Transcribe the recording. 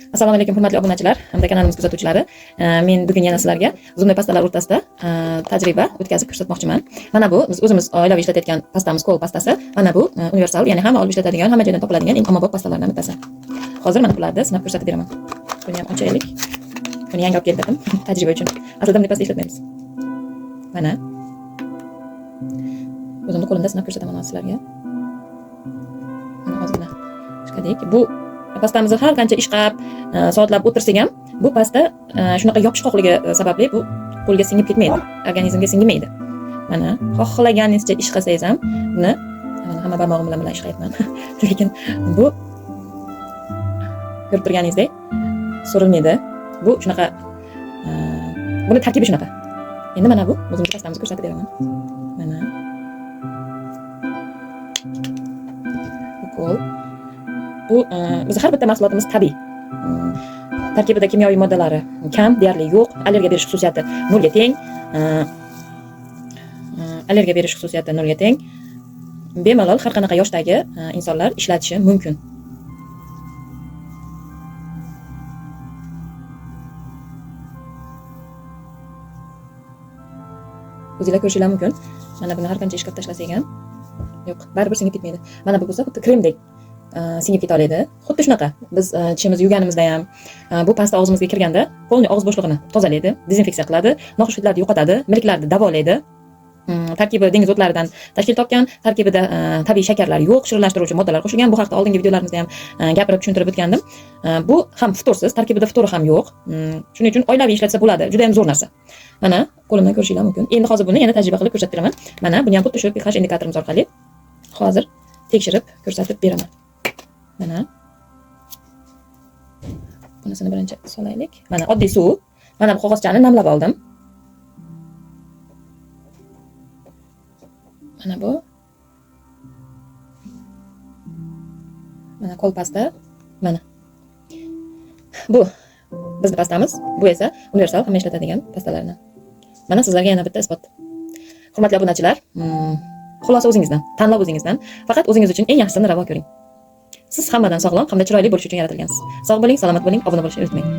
Assalomu alaykum hurmatli obunachilar hamda kanalimiz kuzatuvchilari. Men bugun yana sizlarga zumli pastalar o'rtasida tajriba o'tkazib ko'rsatmoqchiman. Mana bu biz o'zimiz oilaviy ishlatayotgan pastamiz, qo'l pastasi. Mana bu universal, ya'ni hamma olib ishlatadigan, hamma joydan topiladigan eng ommabop pastalardan bittasi. Hozir mana bularni sinab ko'rsatib beraman. Buni ham ochaylik. Buni yangi olib keldim tajriba uchun. Aslida bunday pasta ishlatmaymiz. Mana o'zimni qo'limda sinab ko'rsataman sizlarga. Mana hozir mana chiqadik. Bu pastamizni har qancha ishqab, soatlab o'tirsak ham, bu pasta shunaqa yopishqoqligi sababli bu qo'lga singib ketmaydi, organizmga singmaydi. Mana xohlaganingizcha ish qilsangiz ham buni hamma barmog'im bilan ishlayapman. Lekin bu ko'rib turganingizdek so'rilmaydi. Bu shunaqa buni tarkibi shunaqa. Endi mana bu o'zimizning pastamizni ko'rsatib beraman. Mana bu qo'l. Bu biz har bitta mahsulotimiz tabiiy. Tarkibida kimyoviy moddalari kam, deyarli yo'q, allergiya berish xususiyati nolga teng. Allergiya berish xususiyati nolga teng. Bemalol har qanaqa yoshdagi insonlar ishlatishi mumkin. O'zingizlar ko'rishingiz mumkin. Mana buni har qancha ishqab tashlasak ham yo'q, baribir singib ketmaydi. Mana bu bo'lsa xuddi kremdek singib keta oladi. Xuddi shunaqa. Biz tishimizni yuganimizda ham bu pasta og'zimizga kirganda polni og'iz bo'shlig'ini tozalaydi, dezinfeksiya qiladi, noxushliklarni yo'qotadi, milklarni davolaydi. Tarkibi dengiz o'tlaridan tashkil topgan, tarkibida tabiiy shakarlar yo'q, shirinlashtiruvchi moddalar qo'shilgan. Bu haqda oldingi videolarimizda ham gapirib tushuntirib o'tgandim. Bu ham futursiz, tarkibida futuri ham yo'q. Shuning uchun oilaviy ishlatsa bo'ladi. Juda ham zo'r narsa. Mana qo'limdan ko'rishingiz mumkin. Endi hozir buni yana tajriba qilib ko'rsatib beraman. Mana buni ham xuddi shu pH indikatorimiz orqali hozir tekshirib ko'rsatib beraman. Mana bunisini birinchi solaylik. Mana oddiy suv. Mana bu qog'ozchani namlab oldim. Mana bu. Mana qo'l pasta. Mana. Bu bizning pastamiz. Bu esa universal, hamma ishlatadigan pastalardan. Mana sizlarga yana bitta isbot. Hurmatli obunachilar, xulosa o'zingizdan, tanlov o'zingizdan. Faqat o'zingiz uchun eng yaxshisini ravo ko'ring. Siz hammadan sog'lom hamda chiroyli bo'lish uchun yaratilgansiz. Sog' bo'ling, salomat bo'ling, obuna bo'lishni unutmang.